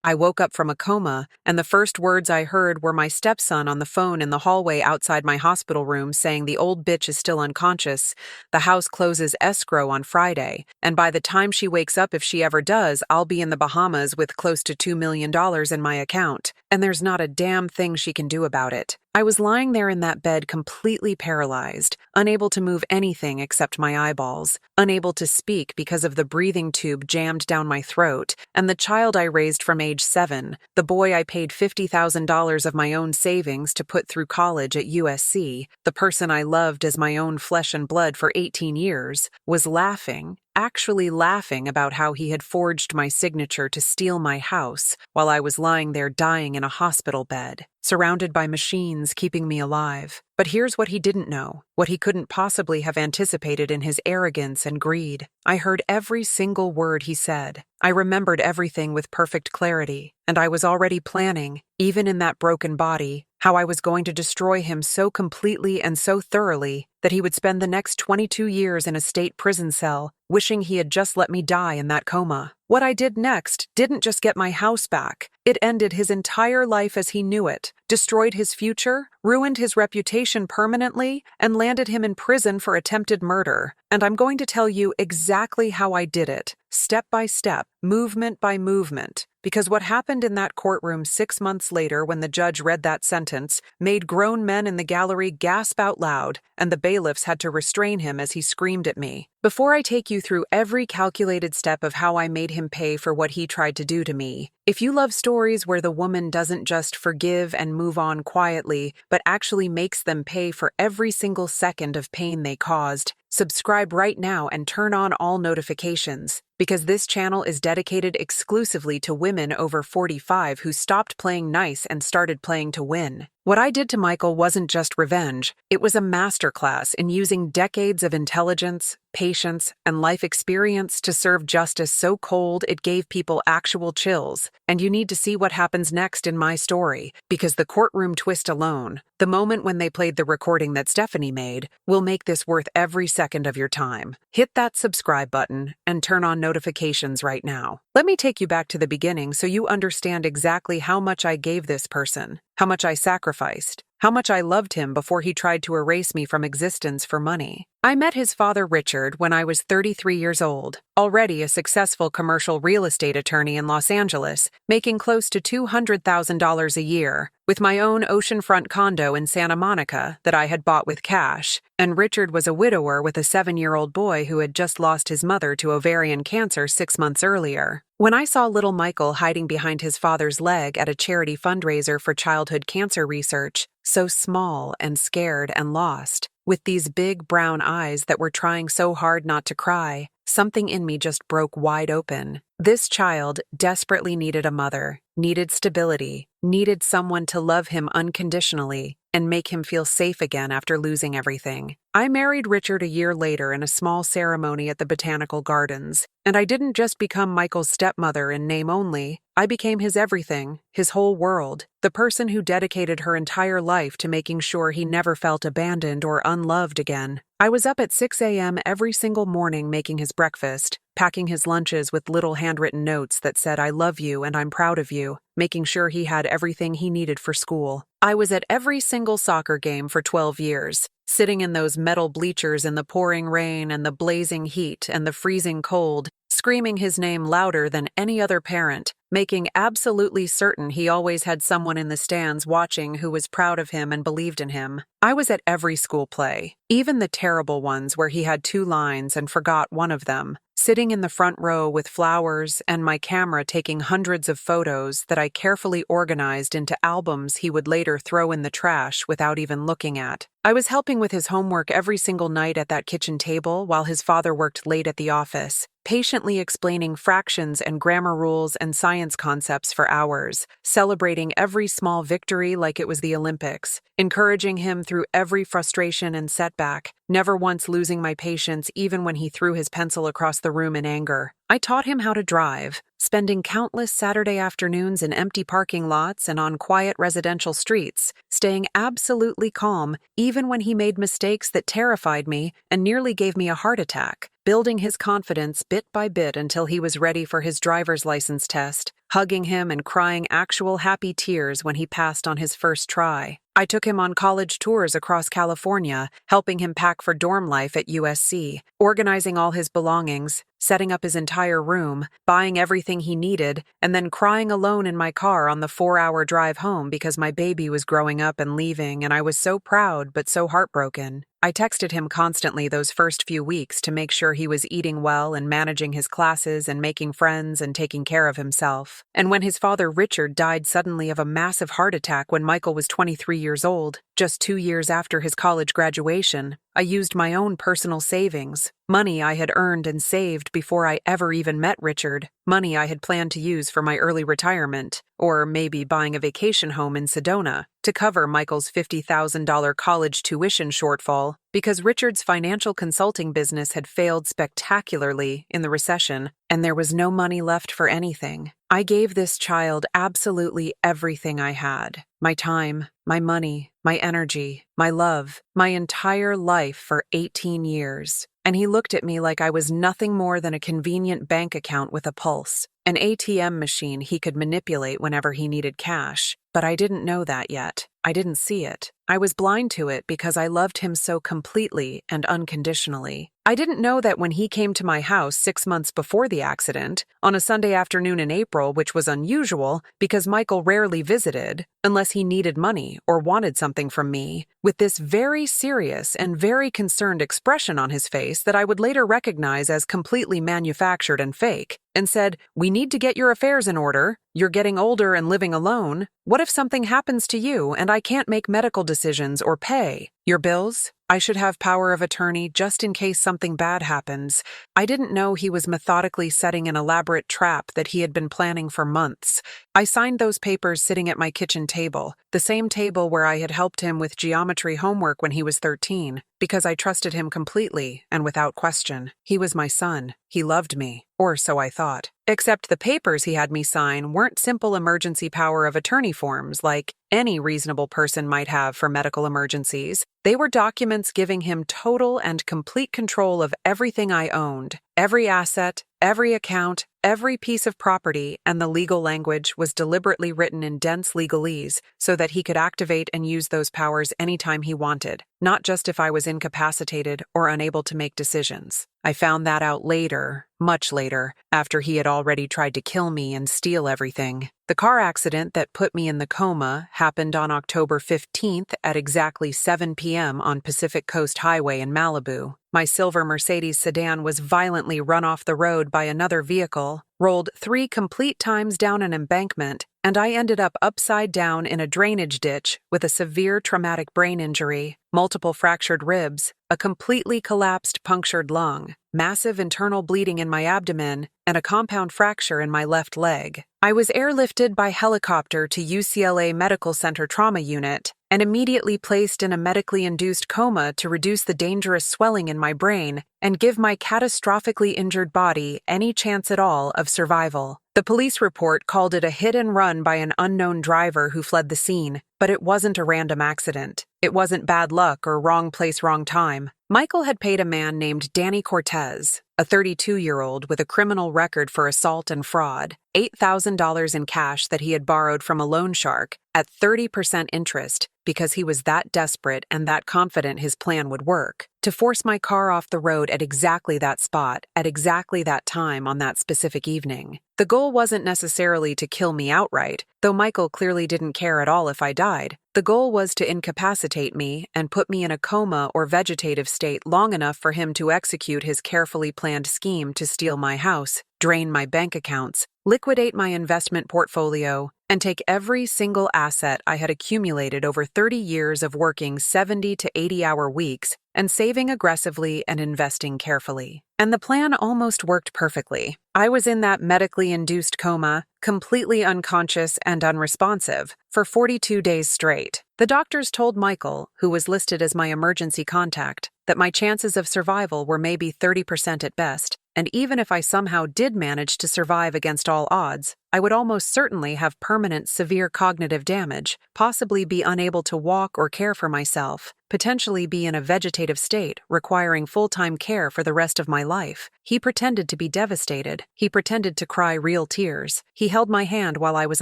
I woke up from a coma, and the first words I heard were my stepson on the phone in the hallway outside my hospital room saying the old bitch is still unconscious. The house closes escrow on Friday, and by the time she wakes up, if she ever does, I'll be in the Bahamas with close to $2 million in my account, and there's not a damn thing she can do about it. I was lying there in that bed completely paralyzed, unable to move anything except my eyeballs, unable to speak because of the breathing tube jammed down my throat, and the child I raised from age 7, the boy I paid $50,000 of my own savings to put through college at USC, the person I loved as my own flesh and blood for 18 years, was laughing, actually laughing about how he had forged my signature to steal my house while I was lying there dying in a hospital bed, surrounded by machines keeping me alive. But here's what he didn't know, what he couldn't possibly have anticipated in his arrogance and greed. I heard every single word he said. I remembered everything with perfect clarity, and I was already planning, even in that broken body, how I was going to destroy him so completely and so thoroughly that he would spend the next 22 years in a state prison cell, wishing he had just let me die in that coma. What I did next didn't just get my house back. It ended his entire life as he knew it, destroyed his future, ruined his reputation permanently, and landed him in prison for attempted murder. And I'm going to tell you exactly how I did it, step by step, movement by movement. Because what happened in that courtroom 6 months later when the judge read that sentence made grown men in the gallery gasp out loud, and the bailiffs had to restrain him as he screamed at me. Before I take you through every calculated step of how I made him pay for what he tried to do to me, if you love stories where the woman doesn't just forgive and move on quietly, but actually makes them pay for every single second of pain they caused, subscribe right now and turn on all notifications, because this channel is dedicated exclusively to women over 45 who stopped playing nice and started playing to win. What I did to Michael wasn't just revenge, it was a masterclass in using decades of intelligence, patience, and life experience to serve justice so cold it gave people actual chills. And you need to see what happens next in my story, because the courtroom twist alone, the moment when they played the recording that Stephanie made, will make this worth every second of your time. Hit that subscribe button and turn on notifications right now. Let me take you back to the beginning so you understand exactly how much I gave this person, how much I sacrificed, how much I loved him before he tried to erase me from existence for money. I met his father, Richard, when I was 33 years old, already a successful commercial real estate attorney in Los Angeles, making close to $200,000 a year, with my own oceanfront condo in Santa Monica that I had bought with cash, and Richard was a widower with a 7-year-old boy who had just lost his mother to ovarian cancer 6 months earlier. When I saw little Michael hiding behind his father's leg at a charity fundraiser for childhood cancer research, so small and scared and lost, with these big brown eyes that were trying so hard not to cry, something in me just broke wide open. This child desperately needed a mother, needed stability, needed someone to love him unconditionally and make him feel safe again after losing everything. I married Richard a year later in a small ceremony at the Botanical Gardens, and I didn't just become Michael's stepmother in name only. I became his everything, his whole world, the person who dedicated her entire life to making sure he never felt abandoned or unloved again. I was up at 6 a.m. every single morning making his breakfast, packing his lunches with little handwritten notes that said, "I love you and I'm proud of you," making sure he had everything he needed for school. I was at every single soccer game for 12 years, sitting in those metal bleachers in the pouring rain and the blazing heat and the freezing cold, screaming his name louder than any other parent, making absolutely certain he always had someone in the stands watching who was proud of him and believed in him. I was at every school play, even the terrible ones where he had 2 lines and forgot one of them, sitting in the front row with flowers and my camera taking hundreds of photos that I carefully organized into albums he would later throw in the trash without even looking at. I was helping with his homework every single night at that kitchen table while his father worked late at the office, patiently explaining fractions and grammar rules and science concepts for hours, celebrating every small victory like it was the Olympics, encouraging him through every frustration and setback, never once losing my patience even when he threw his pencil across the room in anger. I taught him how to drive, spending countless Saturday afternoons in empty parking lots and on quiet residential streets, staying absolutely calm even when he made mistakes that terrified me and nearly gave me a heart attack, building his confidence bit by bit until he was ready for his driver's license test, hugging him and crying actual happy tears when he passed on his first try. I took him on college tours across California, helping him pack for dorm life at USC, organizing all his belongings, setting up his entire room, buying everything he needed, and then crying alone in my car on the 4-hour drive home because my baby was growing up and leaving, and I was so proud but so heartbroken. I texted him constantly those first few weeks to make sure he was eating well and managing his classes and making friends and taking care of himself. And when his father Richard died suddenly of a massive heart attack when Michael was 23 years old, just 2 years after his college graduation, I used my own personal savings, money I had earned and saved before I ever even met Richard, money I had planned to use for my early retirement, or maybe buying a vacation home in Sedona, to cover Michael's $50,000 college tuition shortfall, because Richard's financial consulting business had failed spectacularly in the recession, and there was no money left for anything. I gave this child absolutely everything I had. My time, my money, my energy, my love, my entire life for 18 years. And he looked at me like I was nothing more than a convenient bank account with a pulse, an ATM machine he could manipulate whenever he needed cash. But I didn't know that yet. I didn't see it. I was blind to it because I loved him so completely and unconditionally. I didn't know that when he came to my house 6 months before the accident, on a Sunday afternoon in April, which was unusual because Michael rarely visited, unless he needed money or wanted something from me, with this very serious and very concerned expression on his face that I would later recognize as completely manufactured and fake, and said, "We need to get your affairs in order. You're getting older and living alone. What if something happens to you and I can't make medical decisions or pay your bills? I should have power of attorney just in case something bad happens." I didn't know he was methodically setting an elaborate trap that he had been planning for months. I signed those papers sitting at my kitchen table, the same table where I had helped him with geometry homework when he was 13, because I trusted him completely and without question. He was my son. He loved me, or so I thought. Except the papers he had me sign weren't simple emergency power of attorney forms like any reasonable person might have for medical emergencies. They were documents giving him total and complete control of everything I owned, every asset, every account, every piece of property, and the legal language was deliberately written in dense legalese so that he could activate and use those powers anytime he wanted, not just if I was incapacitated or unable to make decisions. I found that out later, much later, after he had already tried to kill me and steal everything. The car accident that put me in the coma happened on October 15th at exactly 7 p.m. on Pacific Coast Highway in Malibu. My silver Mercedes sedan was violently run off the road by another vehicle, rolled 3 complete times down an embankment, and I ended up upside down in a drainage ditch with a severe traumatic brain injury, multiple fractured ribs, a completely collapsed punctured lung, massive internal bleeding in my abdomen, and a compound fracture in my left leg. I was airlifted by helicopter to UCLA Medical Center Trauma Unit and immediately placed in a medically induced coma to reduce the dangerous swelling in my brain and give my catastrophically injured body any chance at all of survival. The police report called it a hit and run by an unknown driver who fled the scene, but it wasn't a random accident. It wasn't bad luck or wrong place, wrong time. Michael had paid a man named Danny Cortez, a 32-year-old with a criminal record for assault and fraud, $8,000 in cash that he had borrowed from a loan shark at 30% interest because he was that desperate and that confident his plan would work, to force my car off the road at exactly that spot, at exactly that time on that specific evening. The goal wasn't necessarily to kill me outright, though Michael clearly didn't care at all if I died. The goal was to incapacitate me and put me in a coma or vegetative state long enough for him to execute his carefully planned scheme to steal my house, drain my bank accounts, liquidate my investment portfolio, and take every single asset I had accumulated over 30 years of working 70 to 80-hour weeks and saving aggressively and investing carefully. And the plan almost worked perfectly. I was in that medically induced coma, completely unconscious and unresponsive, for 42 days straight. The doctors told Michael, who was listed as my emergency contact, that my chances of survival were maybe 30% at best, and even if I somehow did manage to survive against all odds, I would almost certainly have permanent severe cognitive damage, possibly be unable to walk or care for myself, potentially be in a vegetative state, requiring full-time care for the rest of my life. He pretended to be devastated. He pretended to cry real tears. He held my hand while I was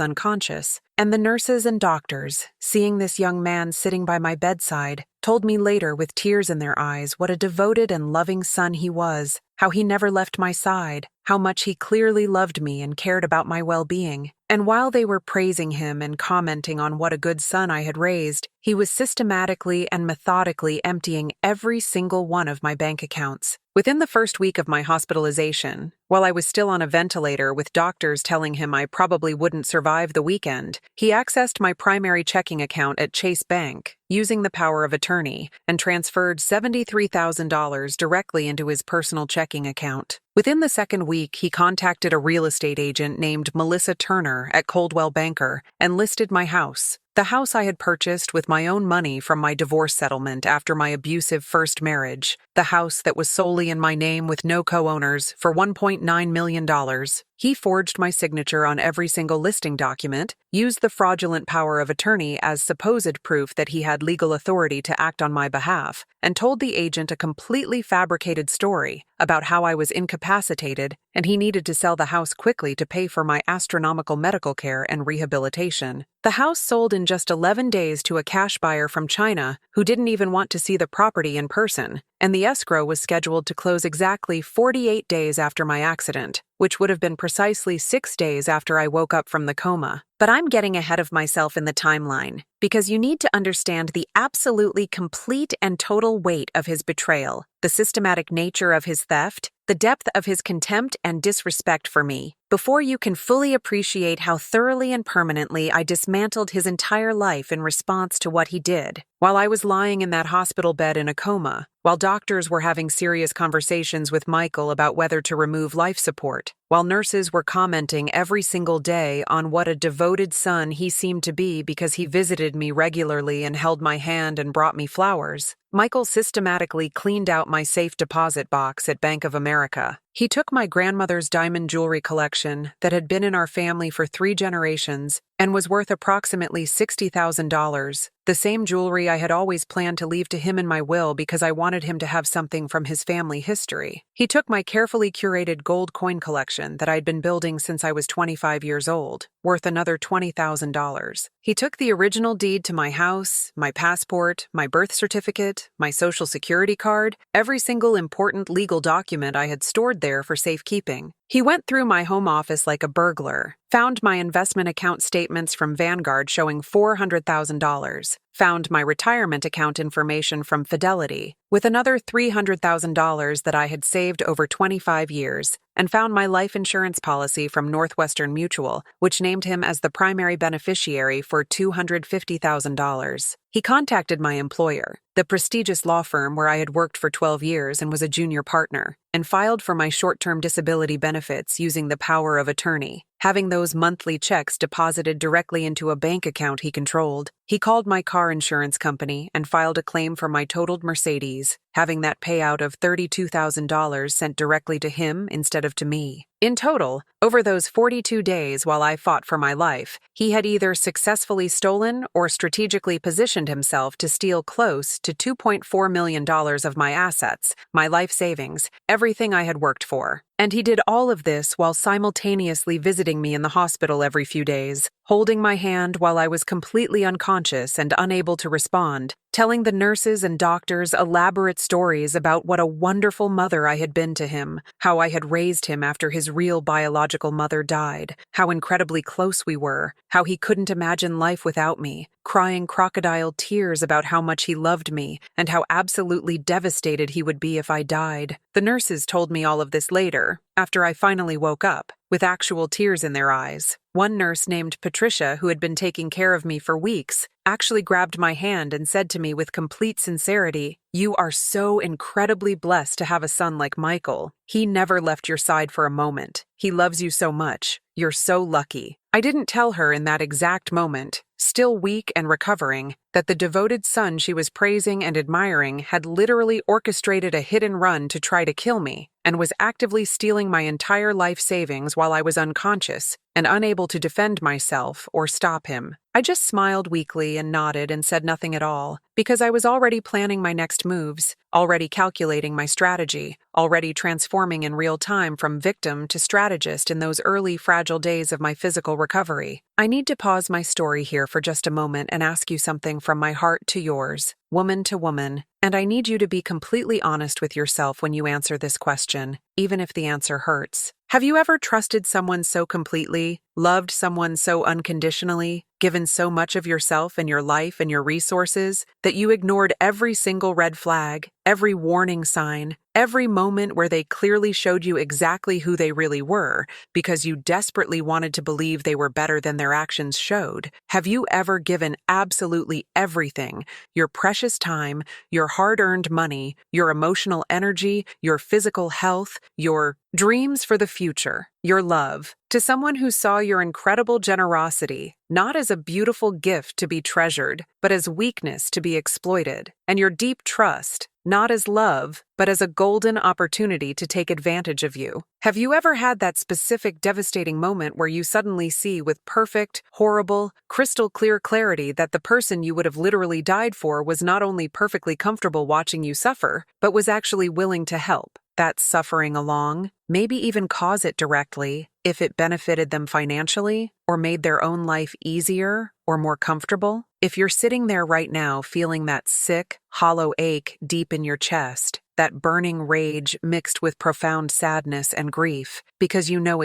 unconscious. And the nurses and doctors, seeing this young man sitting by my bedside, told me later with tears in their eyes what a devoted and loving son he was, how he never left my side, how much he clearly loved me and cared about my well-being. And while they were praising him and commenting on what a good son I had raised, he was systematically and methodically emptying every single one of my bank accounts. Within the first week of my hospitalization, while I was still on a ventilator with doctors telling him I probably wouldn't survive the weekend, he accessed my primary checking account at Chase Bank, using the power of attorney, and transferred $73,000 directly into his personal checking account. Within the second week, he contacted a real estate agent named Melissa Turner at Coldwell Banker and listed my house. The house I had purchased with my own money from my divorce settlement after my abusive first marriage. The house that was solely in my name with no co-owners for $1.9 million. He forged my signature on every single listing document, used the fraudulent power of attorney as supposed proof that he had legal authority to act on my behalf, and told the agent a completely fabricated story about how I was incapacitated and he needed to sell the house quickly to pay for my astronomical medical care and rehabilitation. The house sold in just 11 days to a cash buyer from China who didn't even want to see the property in person, and the escrow was scheduled to close exactly 48 days after my accident, which would have been precisely 6 days after I woke up from the coma. But I'm getting ahead of myself in the timeline, because you need to understand the absolutely complete and total weight of his betrayal, the systematic nature of his theft, the depth of his contempt and disrespect for me, before you can fully appreciate how thoroughly and permanently I dismantled his entire life in response to what he did. While I was lying in that hospital bed in a coma, while doctors were having serious conversations with Michael about whether to remove life support, while nurses were commenting every single day on what a devoted son he seemed to be because he visited me regularly and held my hand and brought me flowers, Michael systematically cleaned out my safe deposit box at Bank of America. He took my grandmother's diamond jewelry collection that had been in our family for 3 generations and was worth approximately $60,000, the same jewelry I had always planned to leave to him in my will because I wanted him to have something from his family history. He took my carefully curated gold coin collection that I'd been building since I was 25 years old, worth another $20,000. He took the original deed to my house, my passport, my birth certificate, my social security card, every single important legal document I had stored there for safekeeping. He went through my home office like a burglar, found my investment account statements from Vanguard showing $400,000, found my retirement account information from Fidelity, with another $300,000 that I had saved over 25 years, and found my life insurance policy from Northwestern Mutual, which named him as the primary beneficiary for $250,000. He contacted my employer, the prestigious law firm where I had worked for 12 years and was a junior partner, and filed for my short-term disability benefits using the power of attorney, having those monthly checks deposited directly into a bank account he controlled. He called my car insurance company and filed a claim for my totaled Mercedes, having that payout of $32,000 sent directly to him instead of to me. In total, over those 42 days while I fought for my life, he had either successfully stolen or strategically positioned himself to steal close to $2.4 million of my assets, my life savings, everything I had worked for. And he did all of this while simultaneously visiting me in the hospital every few days, holding my hand while I was completely unconscious and unable to respond, telling the nurses and doctors elaborate stories about what a wonderful mother I had been to him, how I had raised him after his real biological mother died, how incredibly close we were, how he couldn't imagine life without me, crying crocodile tears about how much he loved me and how absolutely devastated he would be if I died. The nurses told me all of this later, after I finally woke up, with actual tears in their eyes. One nurse named Patricia, who had been taking care of me for weeks, actually grabbed my hand and said to me with complete sincerity, "You are so incredibly blessed to have a son like Michael. He never left your side for a moment. He loves you so much. You're so lucky." I didn't tell her in that exact moment, still weak and recovering, that the devoted son she was praising and admiring had literally orchestrated a hit and run to try to kill me, and was actively stealing my entire life savings while I was unconscious and unable to defend myself or stop him. I just smiled weakly and nodded and said nothing at all, because I was already planning my next moves, already calculating my strategy, already transforming in real time from victim to strategist in those early fragile days of my physical recovery. I need to pause my story here for just a moment and ask you something from my heart to yours, woman to woman, and I need you to be completely honest with yourself when you answer this question, even if the answer hurts. Have you ever trusted someone so completely, loved someone so unconditionally, given so much of yourself and your life and your resources that you ignored every single red flag, every warning sign, every moment where they clearly showed you exactly who they really were because you desperately wanted to believe they were better than their actions showed? Have you ever given absolutely everything, your precious time, your hard-earned money, your emotional energy, your physical health, your dreams for the future, your love, to someone who saw your incredible generosity not as a beautiful gift to be treasured, but as weakness to be exploited, and your deep trust not as love, but as a golden opportunity to take advantage of you? Have you ever had that specific devastating moment where you suddenly see with perfect, horrible, crystal clear clarity that the person you would have literally died for was not only perfectly comfortable watching you suffer, but was actually willing to help that suffering along, maybe even cause it directly, if it benefited them financially, or made their own life easier or more comfortable? If you're sitting there right now feeling that sick, hollow ache deep in your chest, that burning rage mixed with profound sadness and grief, because you know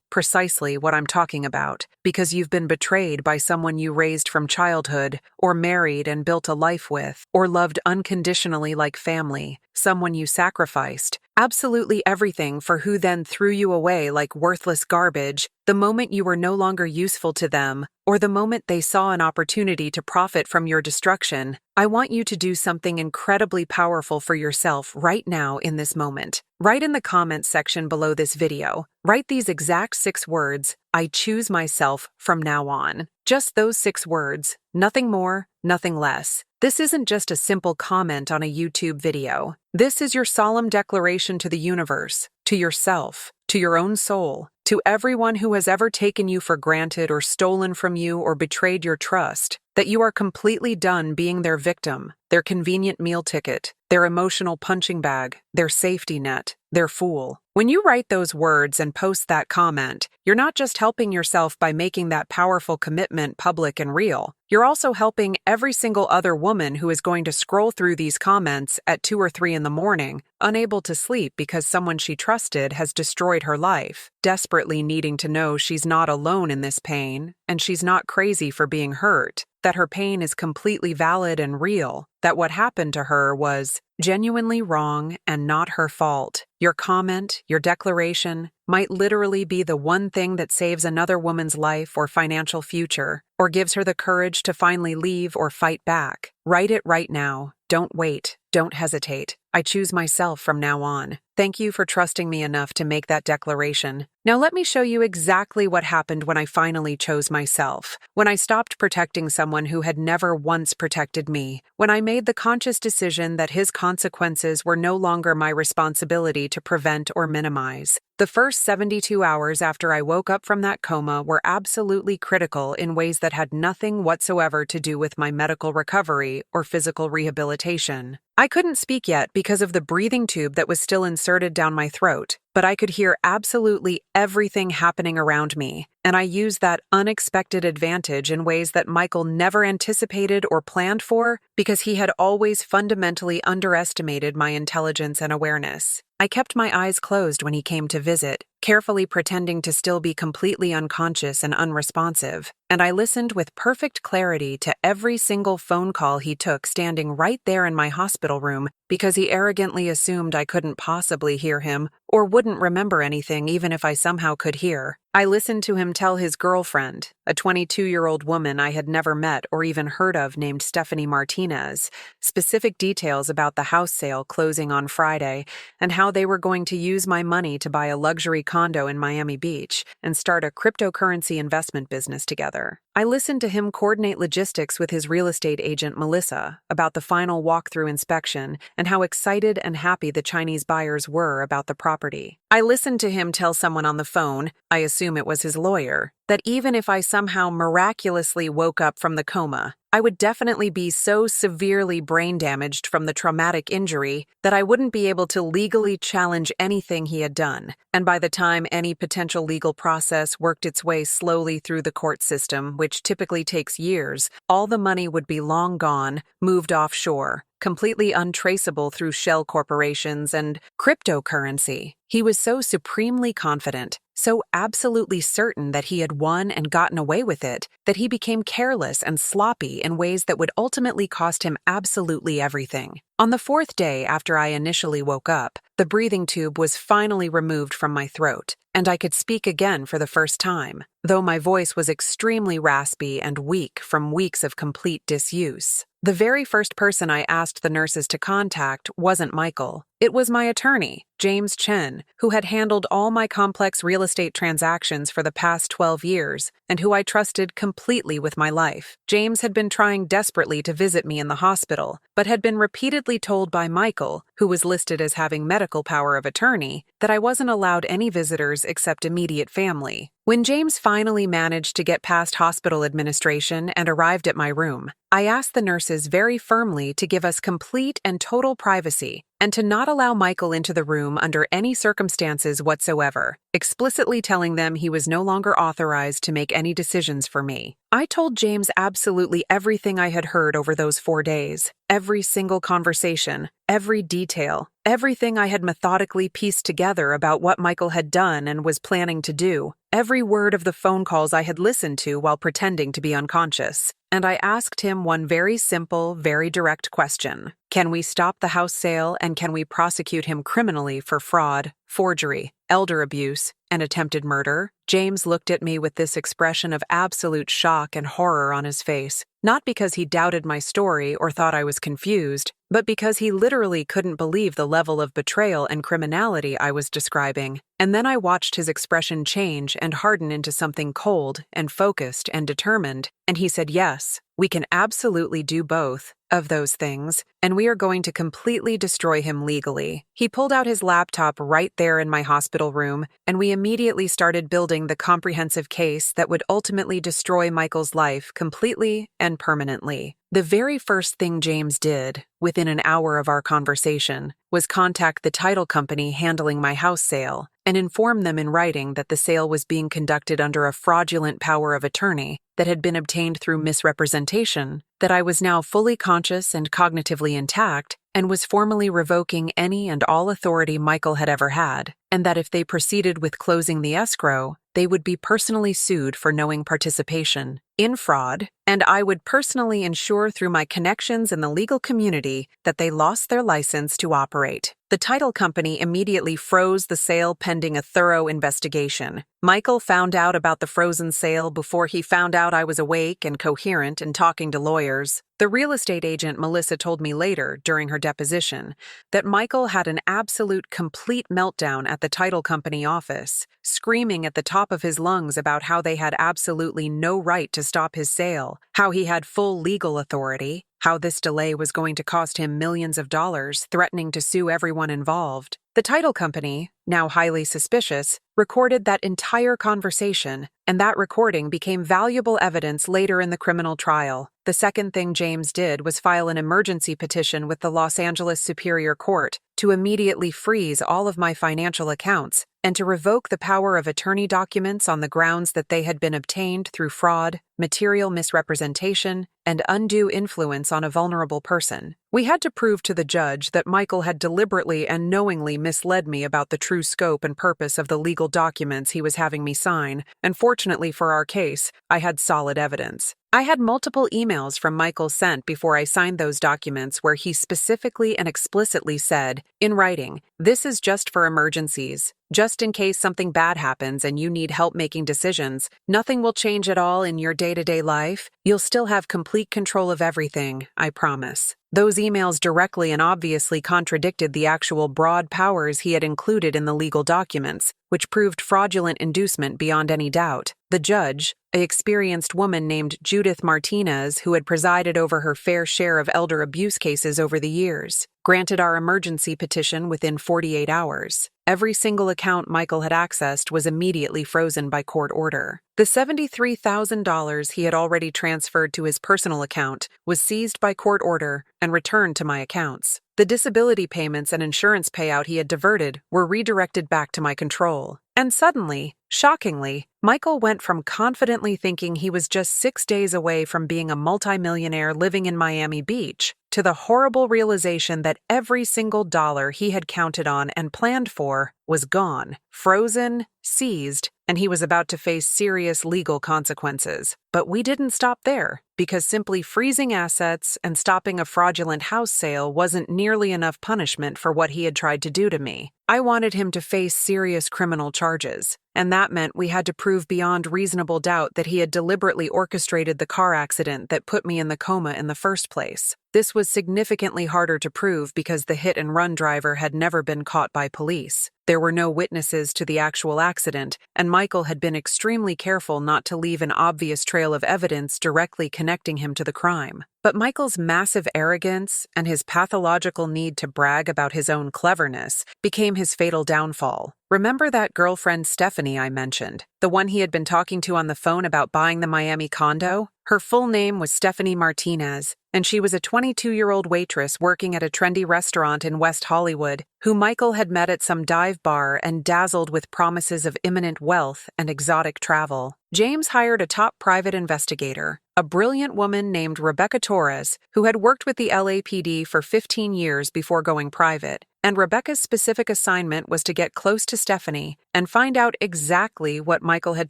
precisely what I'm talking about, because you've been betrayed by someone you raised from childhood, or married and built a life with, or loved unconditionally like family, someone you sacrificed, absolutely everything for, who then threw you away like worthless garbage the moment you were no longer useful to them, or the moment they saw an opportunity to profit from your destruction. I want you to do something incredibly powerful for yourself right now in this moment. Write in the comments section below this video. Write these exact 6 words, "I choose myself from now on." Just those 6 words, nothing more, nothing less. This isn't just a simple comment on a YouTube video. This is your solemn declaration to the universe, to yourself, to your own soul, to everyone who has ever taken you for granted or stolen from you or betrayed your trust, that you are completely done being their victim, their convenient meal ticket, their emotional punching bag, their safety net, their fool. When you write those words and post that comment, you're not just helping yourself by making that powerful commitment public and real. You're also helping every single other woman who is going to scroll through these comments at 2 or 3 in the morning, unable to sleep because someone she trusted has destroyed her life, desperately needing to know she's not alone in this pain, and she's not crazy for being hurt, that her pain is completely valid and real, that what happened to her was genuinely wrong and not her fault. Your comment, your declaration, might literally be the one thing that saves another woman's life or financial future, or gives her the courage to finally leave or fight back. Write it right now. Don't wait. Don't hesitate. I choose myself from now on. Thank you for trusting me enough to make that declaration. Now let me show you exactly what happened when I finally chose myself, when I stopped protecting someone who had never once protected me, when I made the conscious decision that his consequences were no longer my responsibility to prevent or minimize. The first 72 hours after I woke up from that coma were absolutely critical in ways that had nothing whatsoever to do with my medical recovery or physical rehabilitation. I couldn't speak yet because of the breathing tube that was still inserted down my throat, but I could hear absolutely everything happening around me, and I used that unexpected advantage in ways that Michael never anticipated or planned for because he had always fundamentally underestimated my intelligence and awareness. I kept my eyes closed when he came to visit, carefully pretending to still be completely unconscious and unresponsive, and I listened with perfect clarity to every single phone call he took standing right there in my hospital room because he arrogantly assumed I couldn't possibly hear him or wouldn't remember anything even if I somehow could hear. I listened to him tell his girlfriend, a 22-year-old woman I had never met or even heard of named Stephanie Martinez, specific details about the house sale closing on Friday and how they were going to use my money to buy a luxury condo in Miami Beach and start a cryptocurrency investment business together. I listened to him coordinate logistics with his real estate agent, Melissa, about the final walkthrough inspection and how excited and happy the Chinese buyers were about the property. I listened to him tell someone on the phone, I assume it was his lawyer, that even if I somehow miraculously woke up from the coma, I would definitely be so severely brain damaged from the traumatic injury that I wouldn't be able to legally challenge anything he had done. And by the time any potential legal process worked its way slowly through the court system, which typically takes years, all the money would be long gone, moved offshore, completely untraceable through shell corporations and cryptocurrency. He was so supremely confident, so absolutely certain that he had won and gotten away with it, that he became careless and sloppy in ways that would ultimately cost him absolutely everything. On the fourth day after I initially woke up, the breathing tube was finally removed from my throat, and I could speak again for the first time, though my voice was extremely raspy and weak from weeks of complete disuse. The very first person I asked the nurses to contact wasn't Michael. It was my attorney, James Chen, who had handled all my complex real estate transactions for the past 12 years and who I trusted completely with my life. James had been trying desperately to visit me in the hospital, but had been repeatedly told by Michael, who was listed as having medical power of attorney, that I wasn't allowed any visitors except immediate family. When James finally managed to get past hospital administration and arrived at my room, I asked the nurses very firmly to give us complete and total privacy and to not allow Michael into the room under any circumstances whatsoever, explicitly telling them he was no longer authorized to make any decisions for me. I told James absolutely everything I had heard over those 4 days, every single conversation, every detail, everything I had methodically pieced together about what Michael had done and was planning to do, every word of the phone calls I had listened to while pretending to be unconscious. And I asked him one very simple, very direct question. Can we stop the house sale and can we prosecute him criminally for fraud, forgery, elder abuse, and attempted murder? James looked at me with this expression of absolute shock and horror on his face, not because he doubted my story or thought I was confused, but because he literally couldn't believe the level of betrayal and criminality I was describing. And then I watched his expression change and harden into something cold and focused and determined, and he said, yes, we can absolutely do both of those things, and we are going to completely destroy him legally. He pulled out his laptop right there in my hospital room, and we immediately started building the comprehensive case that would ultimately destroy Michael's life completely and permanently. The very first thing James did, within an hour of our conversation, was contact the title company handling my house sale and inform them in writing that the sale was being conducted under a fraudulent power of attorney that had been obtained through misrepresentation, that I was now fully conscious and cognitively intact, and was formally revoking any and all authority Michael had ever had, and that if they proceeded with closing the escrow, they would be personally sued for knowing participation in fraud, and I would personally ensure through my connections in the legal community that they lost their license to operate. The title company immediately froze the sale pending a thorough investigation. Michael found out about the frozen sale before he found out I was awake and coherent and talking to lawyers. The real estate agent Melissa told me later, during her deposition, that Michael had an absolute complete meltdown at the title company office, screaming at the top of his lungs about how they had absolutely no right to stop his sale, how he had full legal authority, how this delay was going to cost him millions of dollars, threatening to sue everyone involved. The title company, now highly suspicious, recorded that entire conversation, and that recording became valuable evidence later in the criminal trial. The second thing James did was file an emergency petition with the Los Angeles Superior Court to immediately freeze all of my financial accounts and to revoke the power of attorney documents on the grounds that they had been obtained through fraud, material misrepresentation, and undue influence on a vulnerable person. We had to prove to the judge that Michael had deliberately and knowingly misled me about the true scope and purpose of the legal documents he was having me sign, and fortunately for our case, I had solid evidence. I had multiple emails from Michael sent before I signed those documents where he specifically and explicitly said, in writing, "This is just for emergencies. Just in case something bad happens and you need help making decisions, nothing will change at all in your day-to-day life. You'll still have complete control of everything, I promise." Those emails directly and obviously contradicted the actual broad powers he had included in the legal documents, which proved fraudulent inducement beyond any doubt. The judge, an experienced woman named Judith Martinez who had presided over her fair share of elder abuse cases over the years, granted our emergency petition within 48 hours. Every single account Michael had accessed was immediately frozen by court order. The $73,000 he had already transferred to his personal account was seized by court order and returned to my accounts. The disability payments and insurance payout he had diverted were redirected back to my control. And suddenly, shockingly, Michael went from confidently thinking he was just 6 days away from being a multimillionaire living in Miami Beach to the horrible realization that every single dollar he had counted on and planned for was gone, frozen, seized, and he was about to face serious legal consequences. But we didn't stop there, because simply freezing assets and stopping a fraudulent house sale wasn't nearly enough punishment for what he had tried to do to me. I wanted him to face serious criminal charges, and that meant we had to prove beyond reasonable doubt that he had deliberately orchestrated the car accident that put me in the coma in the first place. This was significantly harder to prove because the hit-and-run driver had never been caught by police. There were no witnesses to the actual accident, and Michael had been extremely careful not to leave an obvious trail of evidence directly connecting him to the crime. But Michael's massive arrogance and his pathological need to brag about his own cleverness became his fatal downfall. Remember that girlfriend Stephanie I mentioned, the one he had been talking to on the phone about buying the Miami condo? Her full name was Stephanie Martinez, and she was a 22-year-old waitress working at a trendy restaurant in West Hollywood, who Michael had met at some dive bar and dazzled with promises of imminent wealth and exotic travel. James hired a top private investigator, a brilliant woman named Rebecca Torres, who had worked with the LAPD for 15 years before going private. And Rebecca's specific assignment was to get close to Stephanie and find out exactly what Michael had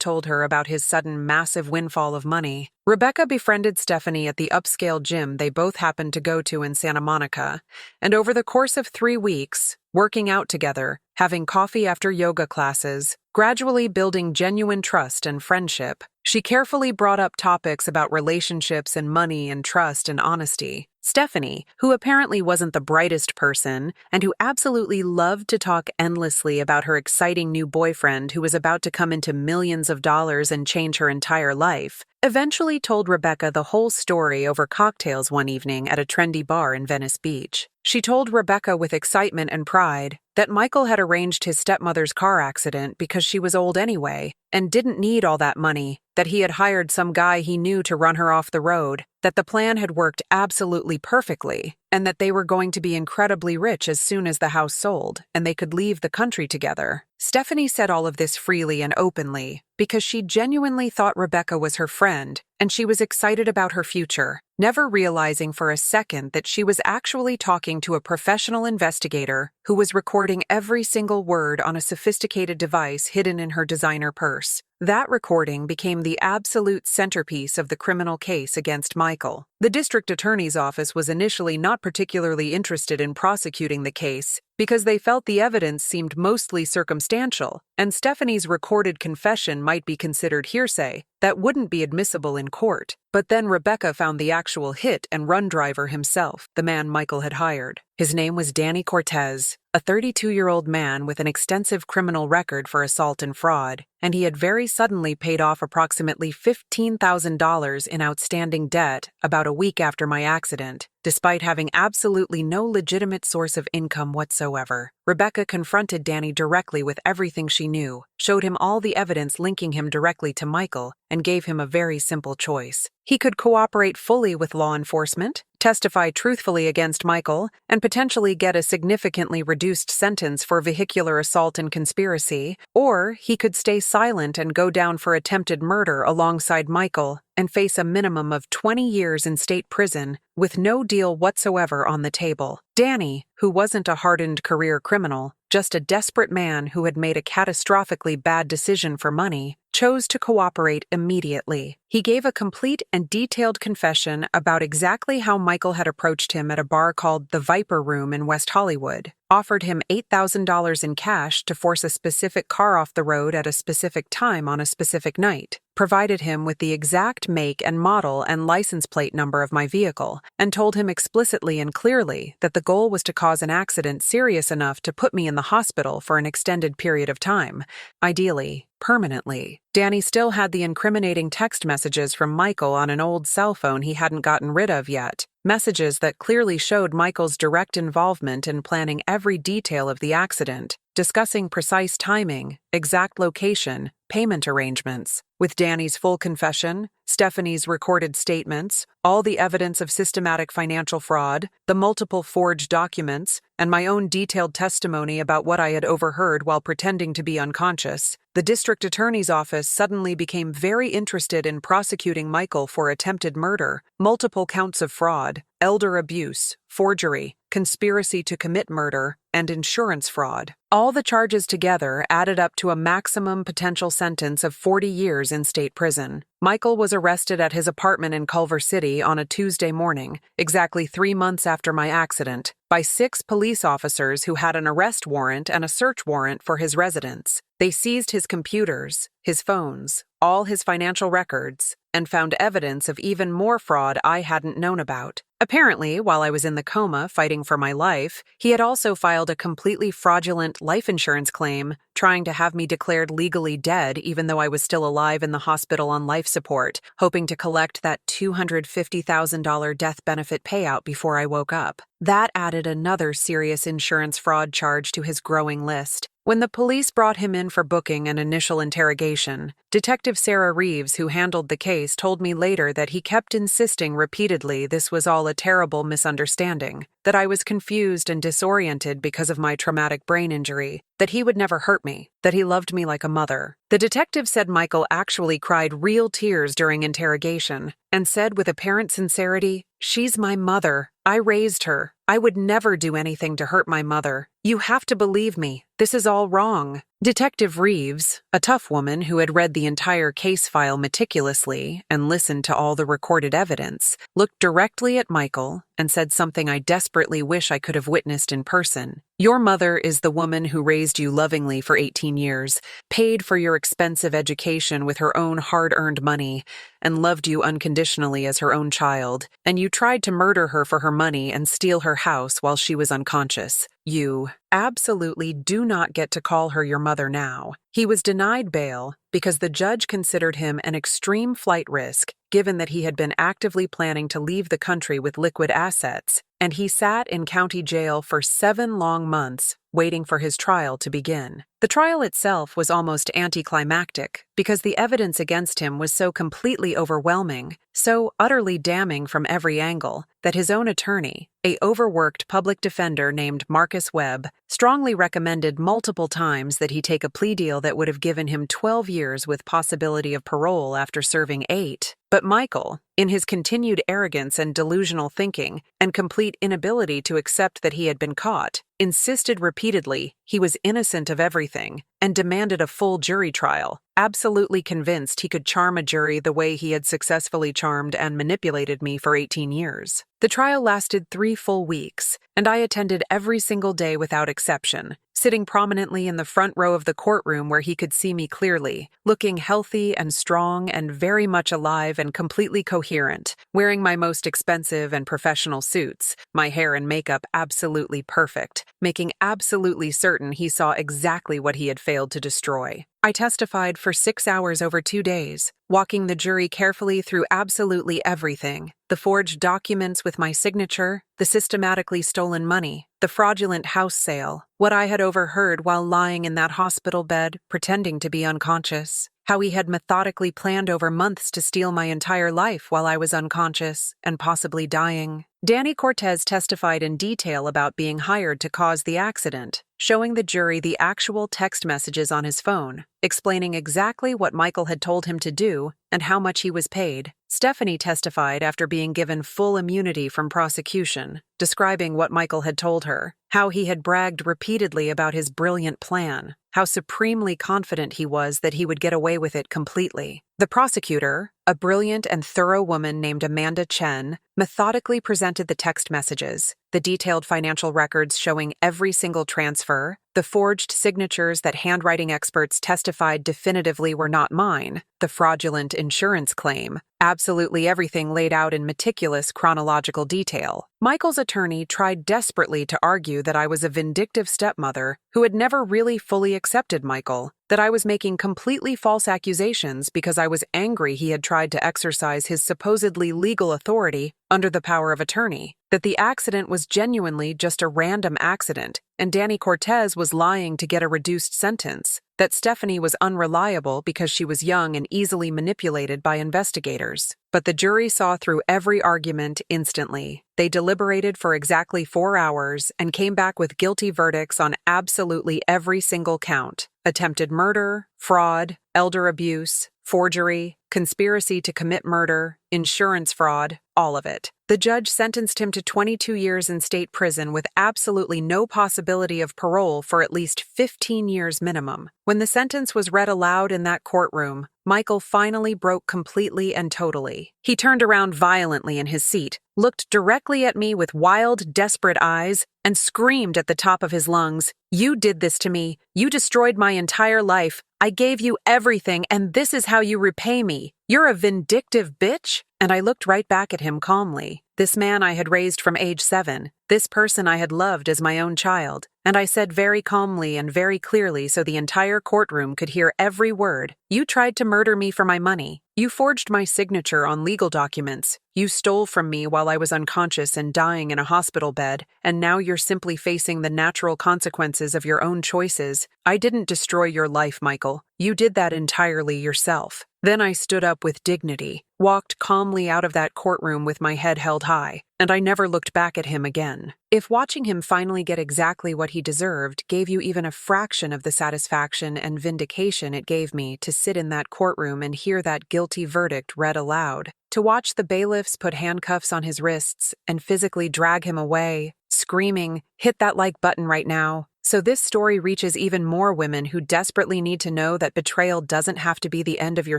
told her about his sudden massive windfall of money. Rebecca befriended Stephanie at the upscale gym they both happened to go to in Santa Monica, and over the course of 3 weeks, working out together, having coffee after yoga classes, gradually building genuine trust and friendship, she carefully brought up topics about relationships and money and trust and honesty. Stephanie, who apparently wasn't the brightest person and who absolutely loved to talk endlessly about her exciting new boyfriend who was about to come into millions of dollars and change her entire life, eventually told Rebecca the whole story over cocktails one evening at a trendy bar in Venice Beach. She told Rebecca with excitement and pride that Michael had arranged his stepmother's car accident because she was old anyway and didn't need all that money, that he had hired some guy he knew to run her off the road, that the plan had worked absolutely perfectly, and that they were going to be incredibly rich as soon as the house sold and they could leave the country together. Stephanie said all of this freely and openly because she genuinely thought Rebecca was her friend and she was excited about her future, never realizing for a second that she was actually talking to a professional investigator who was recording every single word on a sophisticated device hidden in her designer purse. That recording became the absolute centerpiece of the criminal case against Michael. The district attorney's office was initially not particularly interested in prosecuting the case because they felt the evidence seemed mostly circumstantial, and Stephanie's recorded confession might be considered hearsay that wouldn't be admissible in court. But then Rebecca found the actual hit and run driver himself, the man Michael had hired. His name was Danny Cortez, a 32-year-old man with an extensive criminal record for assault and fraud, and he had very suddenly paid off approximately $15,000 in outstanding debt about a week after my accident, despite having absolutely no legitimate source of income whatsoever. Rebecca confronted Danny directly with everything she knew, showed him all the evidence linking him directly to Michael, and gave him a very simple choice. He could cooperate fully with law enforcement, testify truthfully against Michael, and potentially get a significantly reduced sentence for vehicular assault and conspiracy, or he could stay silent and go down for attempted murder alongside Michael and face a minimum of 20 years in state prison with no deal whatsoever on the table. Danny, who wasn't a hardened career criminal, just a desperate man who had made a catastrophically bad decision for money, chose to cooperate immediately. He gave a complete and detailed confession about exactly how Michael had approached him at a bar called the Viper Room in West Hollywood, offered him $8,000 in cash to force a specific car off the road at a specific time on a specific night, provided him with the exact make and model and license plate number of my vehicle, and told him explicitly and clearly that the goal was to cause an accident serious enough to put me in the hospital for an extended period of time, ideally permanently. Danny still had the incriminating text messages from Michael on an old cell phone he hadn't gotten rid of yet. Messages that clearly showed Michael's direct involvement in planning every detail of the accident, discussing precise timing, exact location, payment arrangements. With Danny's full confession, Stephanie's recorded statements, all the evidence of systematic financial fraud, the multiple forged documents, and my own detailed testimony about what I had overheard while pretending to be unconscious, the district attorney's office suddenly became very interested in prosecuting Michael for attempted murder, multiple counts of fraud, elder abuse, forgery, conspiracy to commit murder, and insurance fraud. All the charges together added up to a maximum potential sentence of 40 years in state prison. Michael was arrested at his apartment in Culver City on a Tuesday morning, exactly 3 months after my accident, by 6 police officers who had an arrest warrant and a search warrant for his residence. They seized his computers, his phones, all his financial records, and found evidence of even more fraud I hadn't known about. Apparently, while I was in the coma fighting for my life, he had also filed a completely fraudulent life insurance claim, trying to have me declared legally dead even though I was still alive in the hospital on life support, hoping to collect that $250,000 death benefit payout before I woke up. That added another serious insurance fraud charge to his growing list. When the police brought him in for booking and initial interrogation, Detective Sarah Reeves, who handled the case, told me later that he kept insisting repeatedly this was all a terrible misunderstanding, that I was confused and disoriented because of my traumatic brain injury, that he would never hurt me, that he loved me like a mother. The detective said Michael actually cried real tears during interrogation and said with apparent sincerity, "She's my mother. I raised her. I would never do anything to hurt my mother. You have to believe me. This is all wrong." Detective Reeves, a tough woman who had read the entire case file meticulously and listened to all the recorded evidence, looked directly at Michael and said something I desperately wish I could have witnessed in person. "Your mother is the woman who raised you lovingly for 18 years, paid for your expensive education with her own hard-earned money, and loved you unconditionally as her own child, and you tried to murder her for her money and steal her house while she was unconscious. You absolutely do not get to call her your mother now." He was denied bail because the judge considered him an extreme flight risk, given that he had been actively planning to leave the country with liquid assets, and he sat in county jail for 7 long months, waiting for his trial to begin. The trial itself was almost anticlimactic because the evidence against him was so completely overwhelming, so utterly damning from every angle, that his own attorney, a overworked public defender named Marcus Webb, strongly recommended multiple times that he take a plea deal that would have given him 12 years with possibility of parole after serving 8. But Michael, in his continued arrogance and delusional thinking and complete inability to accept that he had been caught, insisted repeatedly he was innocent of everything and demanded a full jury trial, absolutely convinced he could charm a jury the way he had successfully charmed and manipulated me for 18 years. The trial lasted 3 full weeks, and I attended every single day without exception, sitting prominently in the front row of the courtroom where he could see me clearly, looking healthy and strong and very much alive and completely coherent, wearing my most expensive and professional suits, my hair and makeup absolutely perfect, making absolutely certain he saw exactly what he had failed to destroy. I testified for 6 hours over 2 days, walking the jury carefully through absolutely everything: the forged documents with my signature, the systematically stolen money, the fraudulent house sale, what I had overheard while lying in that hospital bed, pretending to be unconscious, how he had methodically planned over months to steal my entire life while I was unconscious and possibly dying, Danny Cortez testified in detail about being hired to cause the accident, showing the jury the actual text messages on his phone, explaining exactly what Michael had told him to do and how much he was paid. Stephanie testified after being given full immunity from prosecution, describing what Michael had told her, how he had bragged repeatedly about his brilliant plan, how supremely confident he was that he would get away with it completely. The prosecutor, a brilliant and thorough woman named Amanda Chen, methodically presented the text messages, the detailed financial records showing every single transfer, the forged signatures that handwriting experts testified definitively were not mine, the fraudulent insurance claim, absolutely everything laid out in meticulous chronological detail. Michael's attorney tried desperately to argue that I was a vindictive stepmother who had never really fully accepted Michael, that I was making completely false accusations because I was angry he had tried to exercise his supposedly legal authority under the power of attorney, that the accident was genuinely just a random accident, and Danny Cortez was lying to get a reduced sentence, that Stephanie was unreliable because she was young and easily manipulated by investigators. But the jury saw through every argument instantly. They deliberated for exactly 4 hours and came back with guilty verdicts on absolutely every single count: attempted murder, fraud, elder abuse, forgery, conspiracy to commit murder, insurance fraud, all of it. The judge sentenced him to 22 years in state prison with absolutely no possibility of parole for at least 15 years minimum. When the sentence was read aloud in that courtroom, Michael finally broke completely and totally. He turned around violently in his seat, looked directly at me with wild, desperate eyes, and screamed at the top of his lungs, "You did this to me. You destroyed my entire life. I gave you everything, and this is how you repay me. You're a vindictive bitch?" And I looked right back at him calmly. This man I had raised from age 7, this person I had loved as my own child, and I said very calmly and very clearly so the entire courtroom could hear every word, "You tried to murder me for my money. You forged my signature on legal documents. You stole from me while I was unconscious and dying in a hospital bed, and now you're simply facing the natural consequences of your own choices. I didn't destroy your life, Michael. You did that entirely yourself." Then I stood up with dignity, walked calmly out of that courtroom with my head held high, and I never looked back at him again. If watching him finally get exactly what he deserved gave you even a fraction of the satisfaction and vindication it gave me to sit in that courtroom and hear that guilty verdict read aloud, to watch the bailiffs put handcuffs on his wrists and physically drag him away, screaming, "Hit that like button right now." So this story reaches even more women who desperately need to know that betrayal doesn't have to be the end of your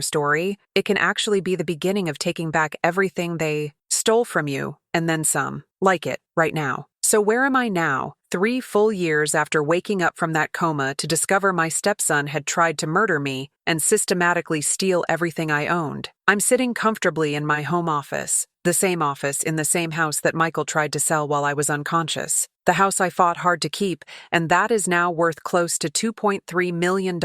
story. It can actually be the beginning of taking back everything they stole from you, and then some. Like it, right now. So where am I now, 3 full years after waking up from that coma to discover my stepson had tried to murder me and systematically steal everything I owned? I'm sitting comfortably in my home office, the same office in the same house that Michael tried to sell while I was unconscious. The house I fought hard to keep, and that is now worth close to $2.3 million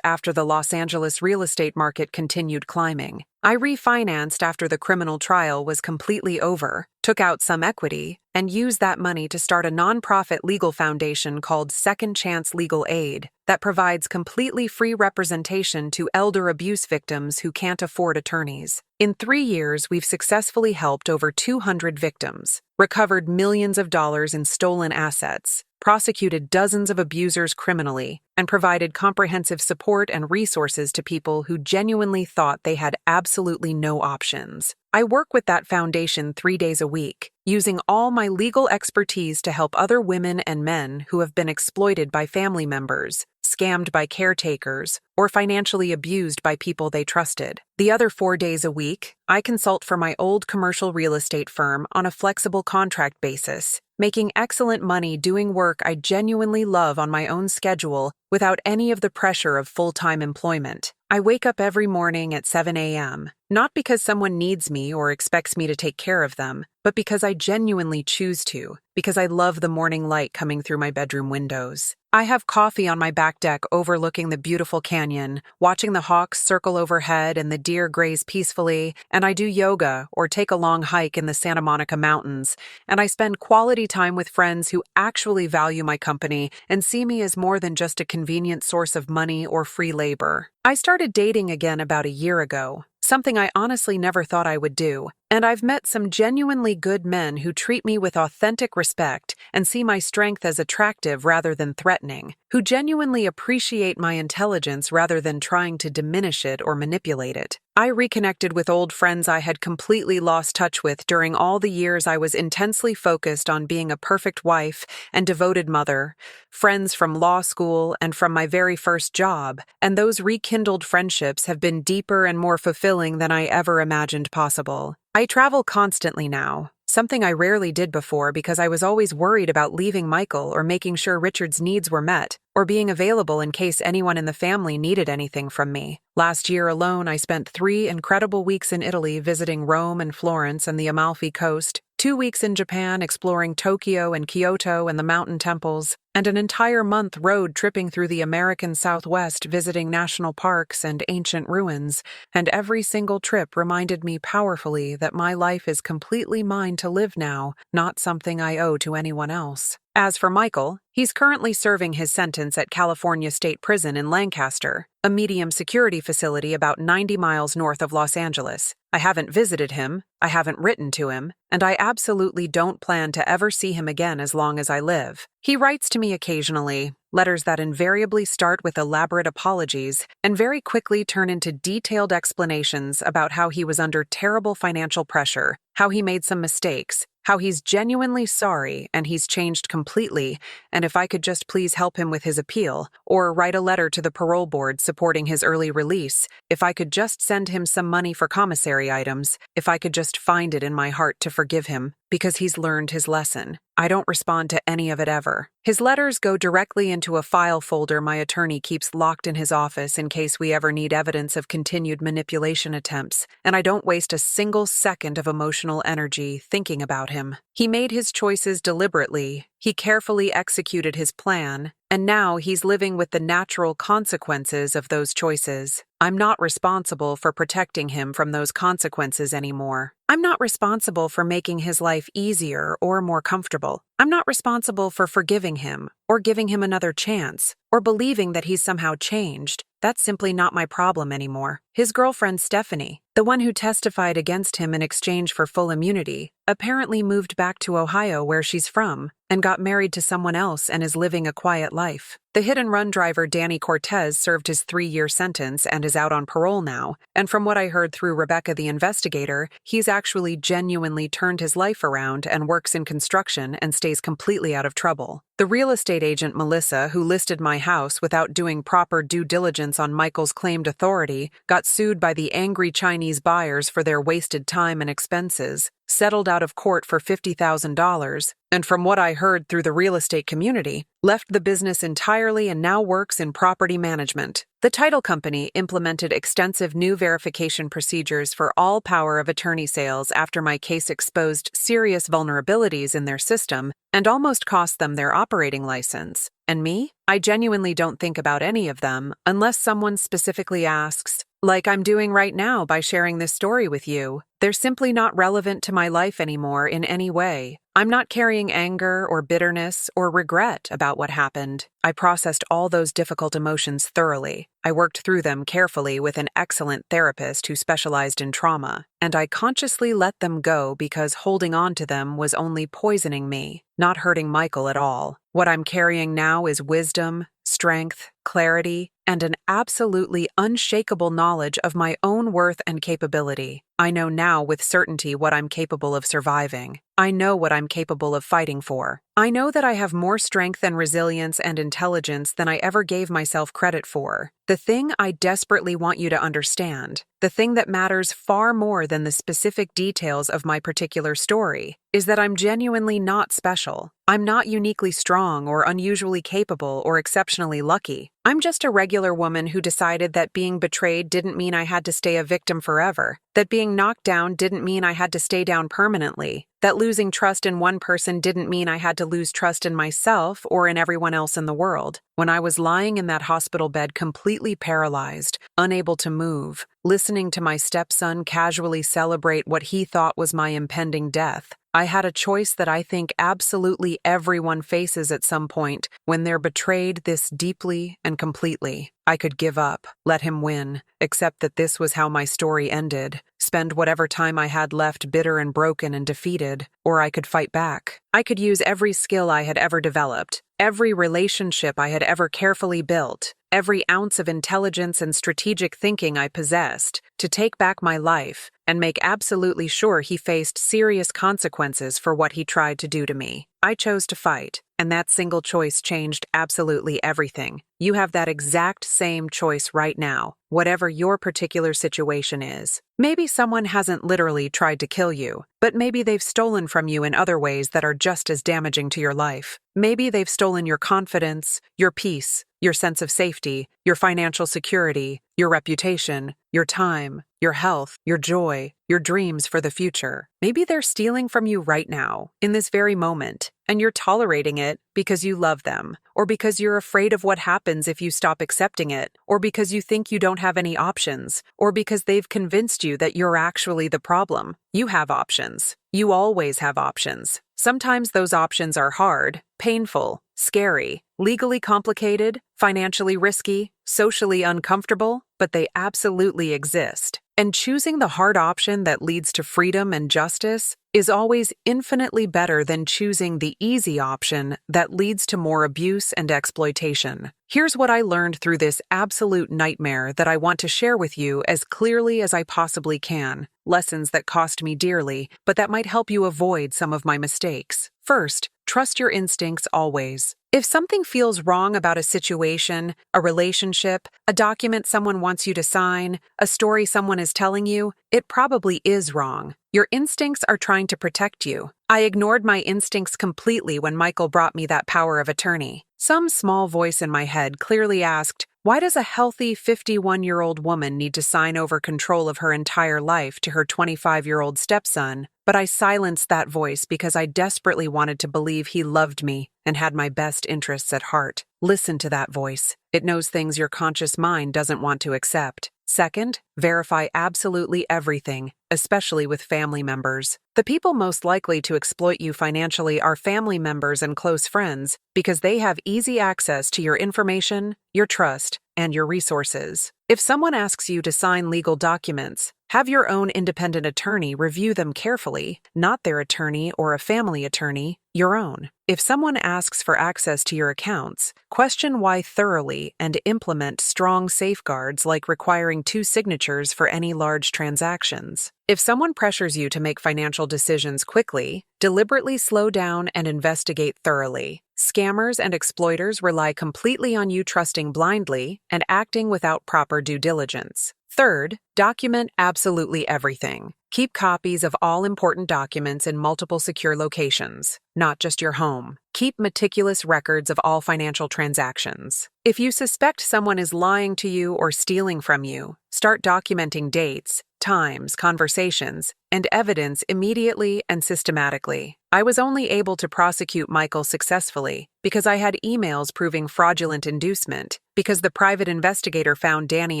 after the Los Angeles real estate market continued climbing. I refinanced after the criminal trial was completely over, took out some equity, and used that money to start a nonprofit legal foundation called Second Chance Legal Aid that provides completely free representation to elder abuse victims who can't afford attorneys. In 3 years, we've successfully helped over 200 victims, recovered millions of dollars in stolen assets, prosecuted dozens of abusers criminally, and provided comprehensive support and resources to people who genuinely thought they had absolutely no options. I work with that foundation 3 days a week, using all my legal expertise to help other women and men who have been exploited by family members, scammed by caretakers, or financially abused by people they trusted. The other 4 days a week, I consult for my old commercial real estate firm on a flexible contract basis, making excellent money doing work I genuinely love on my own schedule without any of the pressure of full-time employment. I wake up every morning at 7 a.m., not because someone needs me or expects me to take care of them, but because I genuinely choose to, because I love the morning light coming through my bedroom windows. I have coffee on my back deck overlooking the beautiful canyon, watching the hawks circle overhead and the deer graze peacefully, and I do yoga or take a long hike in the Santa Monica Mountains, and I spend quality time with friends who actually value my company and see me as more than just a convenient source of money or free labor. I started dating again about a year ago, something I honestly never thought I would do, And I've met some genuinely good men who treat me with authentic respect and see my strength as attractive rather than threatening, who genuinely appreciate my intelligence rather than trying to diminish it or manipulate it. I reconnected with old friends I had completely lost touch with during all the years I was intensely focused on being a perfect wife and devoted mother, friends from law school and from my very first job, and those rekindled friendships have been deeper and more fulfilling than I ever imagined possible. I travel constantly now, something I rarely did before because I was always worried about leaving Michael or making sure Richard's needs were met, or being available in case anyone in the family needed anything from me. Last year alone, I spent 3 incredible weeks in Italy visiting Rome and Florence and the Amalfi Coast, 2 weeks in Japan exploring Tokyo and Kyoto and the mountain temples, and an entire month road tripping through the American Southwest visiting national parks and ancient ruins, and every single trip reminded me powerfully that my life is completely mine to live now, not something I owe to anyone else. As for Michael, he's currently serving his sentence at California State Prison in Lancaster, a medium security facility about 90 miles north of Los Angeles. I haven't visited him, I haven't written to him, and I absolutely don't plan to ever see him again as long as I live. He writes to me occasionally, letters that invariably start with elaborate apologies and very quickly turn into detailed explanations about how he was under terrible financial pressure, how he made some mistakes, how he's genuinely sorry and he's changed completely, and if I could just please help him with his appeal, or write a letter to the parole board supporting his early release, if I could just send him some money for commissary items, if I could just find it in my heart to forgive him, because he's learned his lesson. I don't respond to any of it ever. His letters go directly into a file folder my attorney keeps locked in his office in case we ever need evidence of continued manipulation attempts, and I don't waste a single second of emotional energy thinking about him. He made his choices deliberately, he carefully executed his plan, and now he's living with the natural consequences of those choices. I'm not responsible for protecting him from those consequences anymore. I'm not responsible for making his life easier or more comfortable. I'm not responsible for forgiving him, or giving him another chance, or believing that he's somehow changed. That's simply not my problem anymore. His girlfriend Stephanie, the one who testified against him in exchange for full immunity, apparently moved back to Ohio where she's from, and got married to someone else and is living a quiet life. The hit-and-run driver Danny Cortez served his 3-year sentence and is out on parole now, and from what I heard through Rebecca the investigator, he's actually genuinely turned his life around and works in construction and stays completely out of trouble. The real estate agent Melissa, who listed my house without doing proper due diligence on Michael's claimed authority, got sued by the angry Chinese buyers for their wasted time and expenses, settled out of court for $50,000, and from what I heard through the real estate community, left the business entirely and now works in property management. The title company implemented extensive new verification procedures for all power of attorney sales after my case exposed serious vulnerabilities in their system and almost cost them their operating license. And me? I genuinely don't think about any of them unless someone specifically asks, like I'm doing right now by sharing this story with you. They're simply not relevant to my life anymore in any way. I'm not carrying anger or bitterness or regret about what happened. I processed all those difficult emotions thoroughly. I worked through them carefully with an excellent therapist who specialized in trauma, and I consciously let them go because holding on to them was only poisoning me, not hurting Michael at all. What I'm carrying now is wisdom, strength, clarity, and an absolutely unshakable knowledge of my own worth and capability. I know now with certainty what I'm capable of surviving. I know what I'm capable of fighting for. I know that I have more strength and resilience and intelligence than I ever gave myself credit for. The thing I desperately want you to understand, the thing that matters far more than the specific details of my particular story, is that I'm genuinely not special. I'm not uniquely strong or unusually capable or exceptionally lucky. I'm just a regular woman who decided that being betrayed didn't mean I had to stay a victim forever, that being knocked down didn't mean I had to stay down permanently, that losing trust in one person didn't mean I had to lose trust in myself or in everyone else in the world. When I was lying in that hospital bed completely paralyzed, unable to move, listening to my stepson casually celebrate what he thought was my impending death, I had a choice that I think absolutely everyone faces at some point when they're betrayed this deeply and completely. I could give up, let him win, accept that this was how my story ended, spend whatever time I had left bitter and broken and defeated, or I could fight back. I could use every skill I had ever developed, every relationship I had ever carefully built, every ounce of intelligence and strategic thinking I possessed to take back my life and make absolutely sure he faced serious consequences for what he tried to do to me. I chose to fight, and that single choice changed absolutely everything. You have that exact same choice right now, whatever your particular situation is. Maybe someone hasn't literally tried to kill you, but maybe they've stolen from you in other ways that are just as damaging to your life. Maybe they've stolen your confidence, your peace, your sense of safety, your financial security, your reputation, your time, your health, your joy, your dreams for the future. Maybe they're stealing from you right now, in this very moment, and you're tolerating it because you love them, or because you're afraid of what happens if you stop accepting it, or because you think you don't have any options, or because they've convinced you that you're actually the problem. You have options. You always have options. Sometimes those options are hard, painful, scary, legally complicated, financially risky, socially uncomfortable, but they absolutely exist. And choosing the hard option that leads to freedom and justice is always infinitely better than choosing the easy option that leads to more abuse and exploitation. Here's what I learned through this absolute nightmare that I want to share with you as clearly as I possibly can. Lessons that cost me dearly, but that might help you avoid some of my mistakes. First, trust your instincts always. If something feels wrong about a situation, a relationship, a document someone wants you to sign, a story someone is telling you, it probably is wrong. Your instincts are trying to protect you. I ignored my instincts completely when Michael brought me that power of attorney. Some small voice in my head clearly asked, why does a healthy 51-year-old woman need to sign over control of her entire life to her 25-year-old stepson? But I silenced that voice because I desperately wanted to believe he loved me and had my best interests at heart. Listen to that voice. It knows things your conscious mind doesn't want to accept. Second, verify absolutely everything, especially with family members. The people most likely to exploit you financially are family members and close friends because they have easy access to your information, your trust, and your resources. If someone asks you to sign legal documents, have your own independent attorney review them carefully, not their attorney or a family attorney, your own. If someone asks for access to your accounts, question why thoroughly and implement strong safeguards like requiring 2 signatures for any large transactions. If someone pressures you to make financial decisions quickly, deliberately slow down and investigate thoroughly. Scammers and exploiters rely completely on you trusting blindly and acting without proper due diligence. Third, document absolutely everything. Keep copies of all important documents in multiple secure locations, not just your home. Keep meticulous records of all financial transactions. If you suspect someone is lying to you or stealing from you, start documenting dates, times, conversations, and evidence immediately and systematically. I was only able to prosecute Michael successfully because I had emails proving fraudulent inducement, because the private investigator found Danny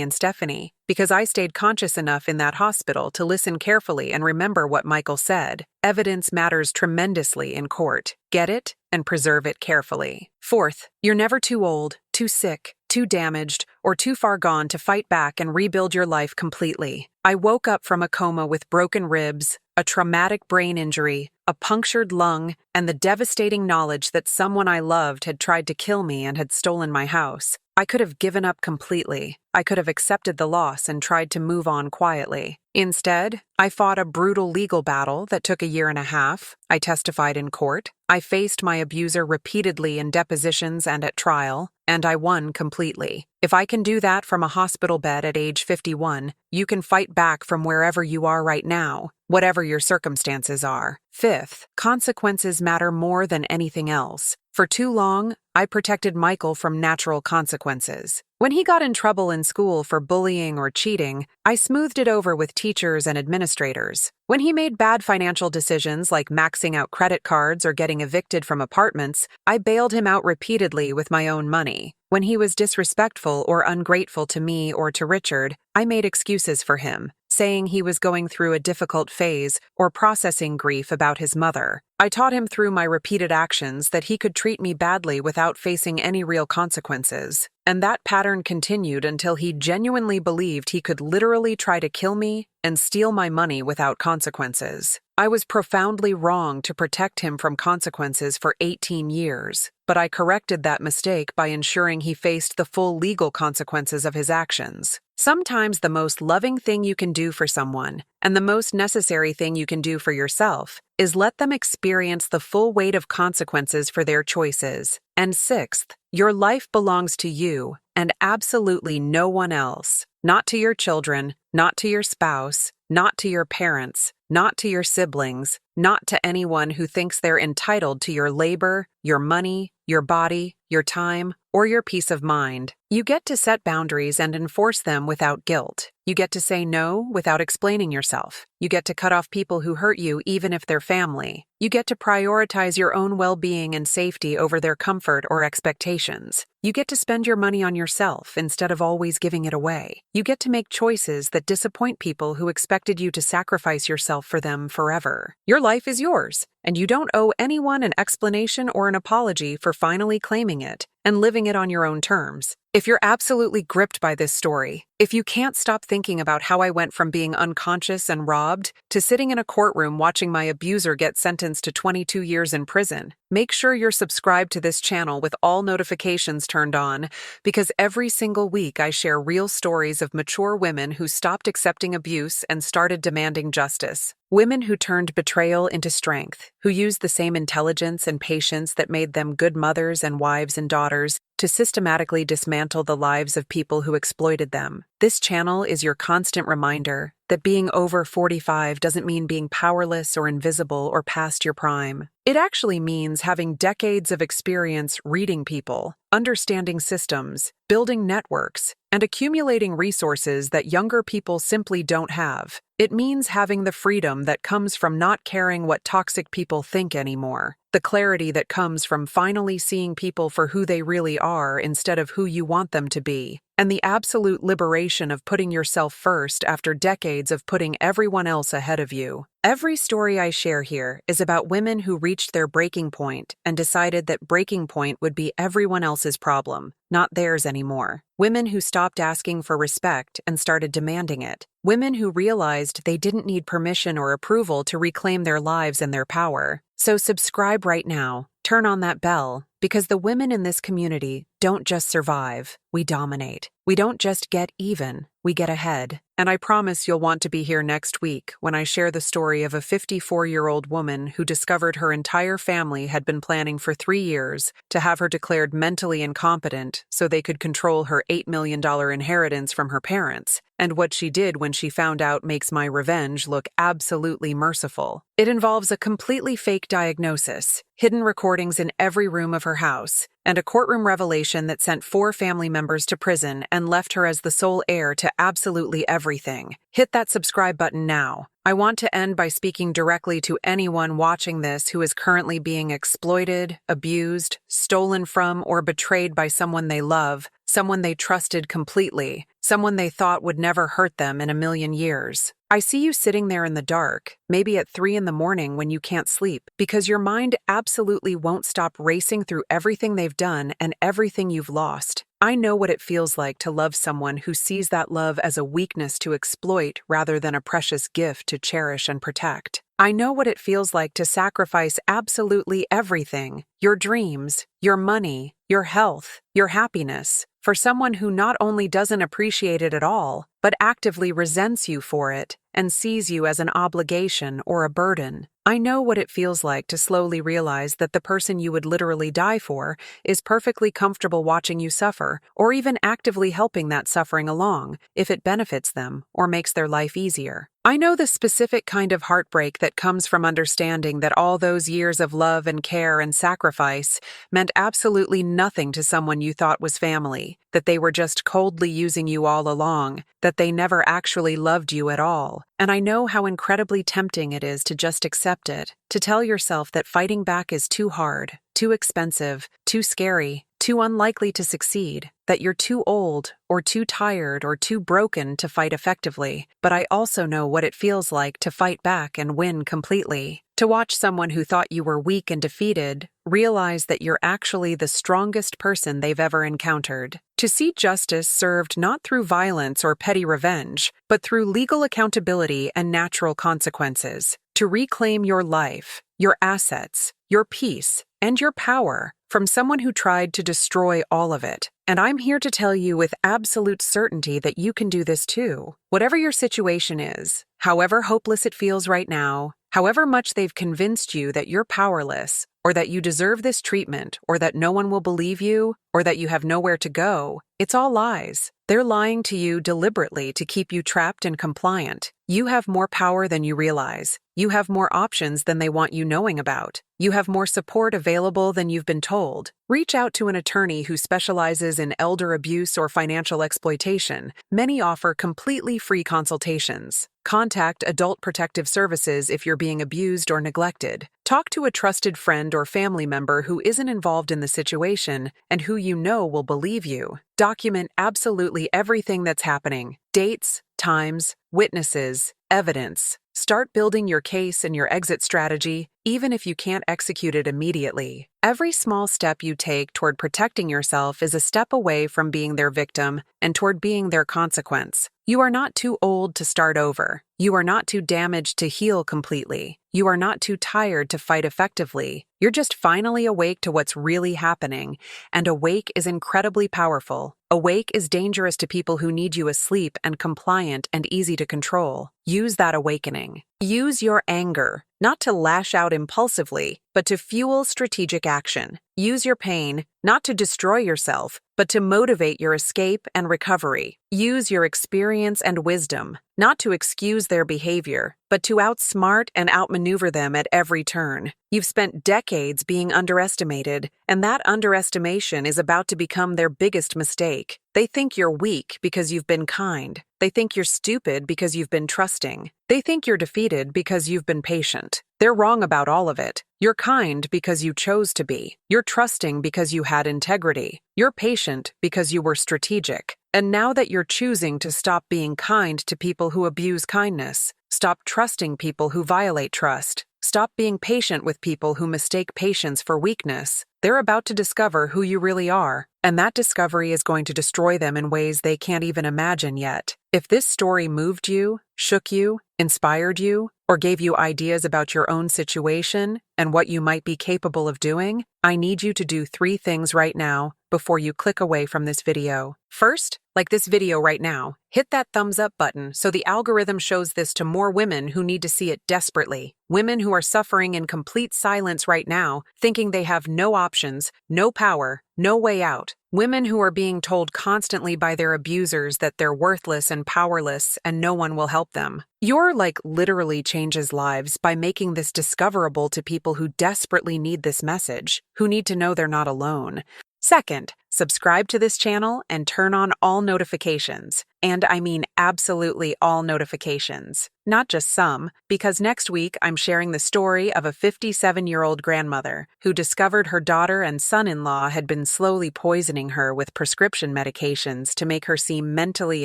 and Stephanie, because I stayed conscious enough in that hospital to listen carefully and remember what Michael said. Evidence matters tremendously in court. Get it and preserve it carefully. Fourth, you're never too old, too sick, too damaged, or too far gone to fight back and rebuild your life completely. I woke up from a coma with broken ribs, a traumatic brain injury, a punctured lung, and the devastating knowledge that someone I loved had tried to kill me and had stolen my house. I could have given up completely. I could have accepted the loss and tried to move on quietly. Instead, I fought a brutal legal battle that took 1.5 years. I testified in court. I faced my abuser repeatedly in depositions and at trial, and I won completely. If I can do that from a hospital bed at age 51, you can fight back from wherever you are right now, whatever your circumstances are. Fifth, consequences matter more than anything else. For too long, I protected Michael from natural consequences. When he got in trouble in school for bullying or cheating, I smoothed it over with teachers and administrators. When he made bad financial decisions like maxing out credit cards or getting evicted from apartments, I bailed him out repeatedly with my own money. When he was disrespectful or ungrateful to me or to Richard, I made excuses for him. saying he was going through a difficult phase or processing grief about his mother. I taught him through my repeated actions that he could treat me badly without facing any real consequences. And that pattern continued until he genuinely believed he could literally try to kill me and steal my money without consequences. I was profoundly wrong to protect him from consequences for 18 years, but I corrected that mistake by ensuring he faced the full legal consequences of his actions. Sometimes the most loving thing you can do for someone, and the most necessary thing you can do for yourself, is let them experience the full weight of consequences for their choices. And sixth, your life belongs to you and absolutely no one else. Not to your children, not to your spouse, not to your parents, not to your siblings, not to anyone who thinks they're entitled to your labor, your money, your body, your time, or your peace of mind. You get to set boundaries and enforce them without guilt. You get to say no without explaining yourself. You get to cut off people who hurt you even if they're family. You get to prioritize your own well-being and safety over their comfort or expectations. You get to spend your money on yourself instead of always giving it away. You get to make choices that disappoint people who expected you to sacrifice yourself for them forever. Your life is yours, and you don't owe anyone an explanation or an apology for finally claiming it and living it on your own terms. If you're absolutely gripped by this story, if you can't stop thinking about how I went from being unconscious and robbed to sitting in a courtroom watching my abuser get sentenced to 22 years in prison, make sure you're subscribed to this channel with all notifications turned on, because every single week I share real stories of mature women who stopped accepting abuse and started demanding justice. Women who turned betrayal into strength, who used the same intelligence and patience that made them good mothers and wives and daughters to systematically dismantle the lives of people who exploited them. This channel is your constant reminder that being over 45 doesn't mean being powerless or invisible or past your prime. It actually means having decades of experience reading people, understanding systems, building networks, and accumulating resources that younger people simply don't have. It means having the freedom that comes from not caring what toxic people think anymore, the clarity that comes from finally seeing people for who they really are instead of who you want them to be, and the absolute liberation of putting yourself first after decades of putting everyone else ahead of you. Every story I share here is about women who reached their breaking point and decided that breaking point would be everyone else's problem, not theirs anymore. Women who stopped asking for respect and started demanding it. Women who realized they didn't need permission or approval to reclaim their lives and their power. So subscribe right now, turn on that bell, because the women in this community don't just survive, we dominate. We don't just get even, we get ahead. And I promise you'll want to be here next week when I share the story of a 54-year-old woman who discovered her entire family had been planning for 3 years to have her declared mentally incompetent so they could control her $8 million inheritance from her parents. And what she did when she found out makes my revenge look absolutely merciful. It involves a completely fake diagnosis, hidden recordings in every room of her house, and a courtroom revelation that sent 4 family members to prison and left her as the sole heir to absolutely everything. Hit that subscribe button now. I want to end by speaking directly to anyone watching this who is currently being exploited, abused, stolen from, or betrayed by someone they love, someone they trusted completely, someone they thought would never hurt them in a million years. I see you sitting there in the dark, maybe at 3 in the morning when you can't sleep, because your mind absolutely won't stop racing through everything they've done and everything you've lost. I know what it feels like to love someone who sees that love as a weakness to exploit rather than a precious gift to cherish and protect. I know what it feels like to sacrifice absolutely everything, your dreams, your money, your health, your happiness, for someone who not only doesn't appreciate it at all, but actively resents you for it and sees you as an obligation or a burden. I know what it feels like to slowly realize that the person you would literally die for is perfectly comfortable watching you suffer, or even actively helping that suffering along if it benefits them or makes their life easier. I know the specific kind of heartbreak that comes from understanding that all those years of love and care and sacrifice meant absolutely nothing to someone you thought was family, that they were just coldly using you all along, that they never actually loved you at all. And I know how incredibly tempting it is to just accept it, to tell yourself that fighting back is too hard, too expensive, too scary, too unlikely to succeed, that you're too old, or too tired, or too broken to fight effectively. But I also know what it feels like to fight back and win completely. To watch someone who thought you were weak and defeated realize that you're actually the strongest person they've ever encountered. To see justice served not through violence or petty revenge, but through legal accountability and natural consequences. To reclaim your life, your assets, your peace, and your power from someone who tried to destroy all of it. And I'm here to tell you with absolute certainty that you can do this too. Whatever your situation is, however hopeless it feels right now, however much they've convinced you that you're powerless, or that you deserve this treatment, or that no one will believe you, or that you have nowhere to go, it's all lies. They're lying to you deliberately to keep you trapped and compliant. You have more power than you realize. You have more options than they want you knowing about. You have more support available than you've been told. Reach out to an attorney who specializes in elder abuse or financial exploitation. Many offer completely free consultations. Contact Adult Protective Services if you're being abused or neglected. Talk to a trusted friend or family member who isn't involved in the situation and who you know will believe you. Document absolutely everything that's happening. Dates, times, witnesses, evidence. Start building your case and your exit strategy, even if you can't execute it immediately. Every small step you take toward protecting yourself is a step away from being their victim and toward being their consequence. You are not too old to start over. You are not too damaged to heal completely. You are not too tired to fight effectively. You're just finally awake to what's really happening, and awake is incredibly powerful. Awake is dangerous to people who need you asleep and compliant and easy to control. Use that awakening. Use your anger, not to lash out impulsively, but to fuel strategic action. Use your pain, not to destroy yourself, but to motivate your escape and recovery. Use your experience and wisdom, not to excuse their behavior, but to outsmart and outmaneuver them at every turn. You've spent decades being underestimated, and that underestimation is about to become their biggest mistake. They think you're weak because you've been kind. They think you're stupid because you've been trusting. They think you're defeated because you've been patient. They're wrong about all of it. You're kind because you chose to be. You're trusting because you had integrity. You're patient because you were strategic. And now that you're choosing to stop being kind to people who abuse kindness, stop trusting people who violate trust, stop being patient with people who mistake patience for weakness, they're about to discover who you really are, and that discovery is going to destroy them in ways they can't even imagine yet. If this story moved you, shook you, inspired you, or gave you ideas about your own situation and what you might be capable of doing, I need you to do 3 things right now before you click away from this video. First, like this video right now, hit that thumbs up button so the algorithm shows this to more women who need to see it desperately. Women who are suffering in complete silence right now, thinking they have no options, no power, no way out. Women who are being told constantly by their abusers that they're worthless and powerless and no one will help them. Your literally changes lives by making this discoverable to people who desperately need this message, who need to know they're not alone. Second, subscribe to this channel and turn on all notifications. And I mean absolutely all notifications, not just some, because next week I'm sharing the story of a 57-year-old grandmother who discovered her daughter and son-in-law had been slowly poisoning her with prescription medications to make her seem mentally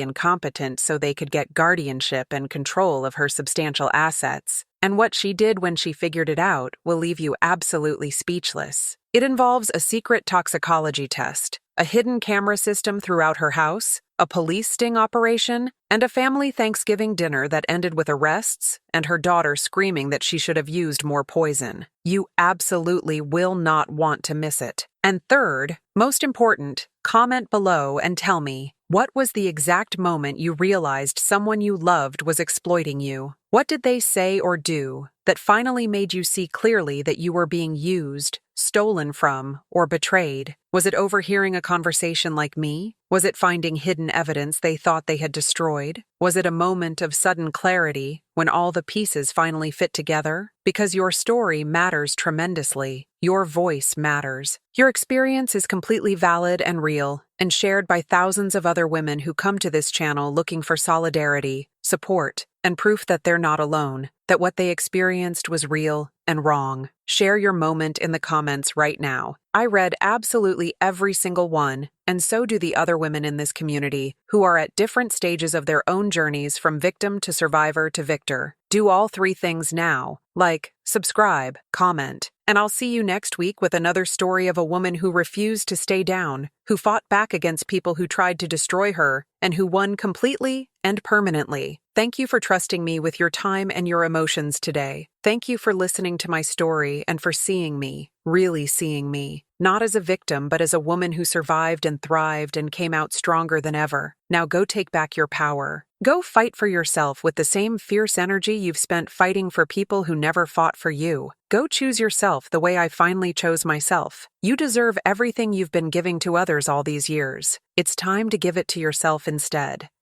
incompetent so they could get guardianship and control of her substantial assets. And what she did when she figured it out will leave you absolutely speechless. It involves a secret toxicology test, a hidden camera system throughout her house, a police sting operation, and a family Thanksgiving dinner that ended with arrests and her daughter screaming that she should have used more poison. You absolutely will not want to miss it. And third, most important, comment below and tell me, what was the exact moment you realized someone you loved was exploiting you? What did they say or do that finally made you see clearly that you were being used, stolen from, or betrayed? Was it overhearing a conversation like me? Was it finding hidden evidence they thought they had destroyed? Was it a moment of sudden clarity when all the pieces finally fit together? Because your story matters tremendously. Your voice matters. Your experience is completely valid and real, and shared by thousands of other women who come to this channel looking for solidarity, support, and proof that they're not alone, that what they experienced was real and wrong. Share your moment in the comments right now. I read absolutely every single one, and so do the other women in this community, who are at different stages of their own journeys from victim to survivor to victor. Do all three things now. Like, subscribe, comment, and I'll see you next week with another story of a woman who refused to stay down, who fought back against people who tried to destroy her, and who won completely and permanently. Thank you for trusting me with your time and your emotions today. Thank you for listening to my story and for seeing me, really seeing me, not as a victim, but as a woman who survived and thrived and came out stronger than ever. Now go take back your power. Go fight for yourself with the same fierce energy you've spent fighting for people who never fought for you. Go choose yourself the way I finally chose myself. You deserve everything you've been giving to others all these years. It's time to give it to yourself instead.